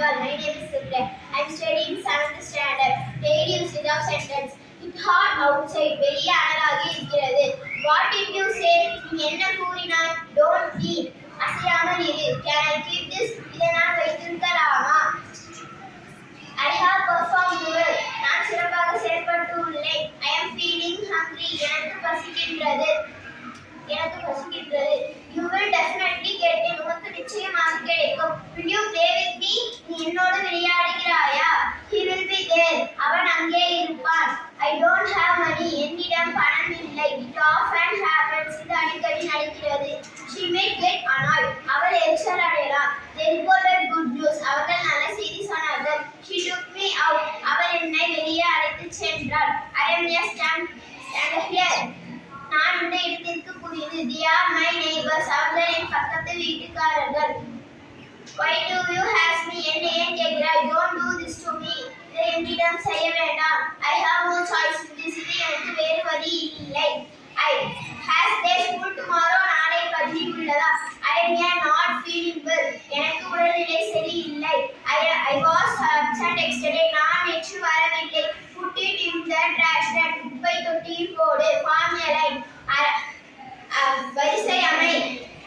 all. My name is Sibret. I am studying 7th standard. Daily usage of sentence. It's hot outside. வெளியே analogy இருக்கிறது. What did you say? நீ என்ன கூறினாய்? Don't eat. அசையாமல் இரு. Can I keep this? இதை நான் வைத்திருக்கலாமா? I have performed well. நான் சிறப்பாக செயல்பட்டு உள்ளேன். I am feeling hungry. எனக்கு பசிக்கின்றது. You will definitely get it. உனக்கு நிச்சயமாக கிடைக்கும். Will you play with me? நீ என்னோடு விளையாடுகிறாயா? He will be there. அவன் அங்கே இருப்பான். I don't have money. என்னிடம் பணம் இல்லை. It often happens. இது அடிக்கடி நடக்கிறது. She may get annoyed. அவள் எரிச்சல் அடையலாம். They reported good news. அவர்கள் நல்ல செய்தி சொன்னார்கள். She took me out. அவள் என்னை வெளியே அழைத்துச் சென்றாள். I am a stand here. நான் இந்த இடத்திற்கு புதிது. They are my neighbors. அவர்கள் என் பக்கத்து வீட்டுக்காரர்கள். Why do you ask me? என்னை ஏன் கேட்கிறாய்? Don't do this to me. இதை என்னிடம் செய்ய வேண்டாம். I have no choice in this. இது எனக்கு வேறு வழி இல்லை. Has they school tomorrow? நாளை பள்ளி உள்ளதா? I am not feeling well. எனக்கு உடல்நிலை சரியில்லை. I was absent yesterday. நான் நேற்று வரவில்லை. Put it in the trash can. குப்பை தொட்டியில் போடு. Form a line. வரிசை அமை.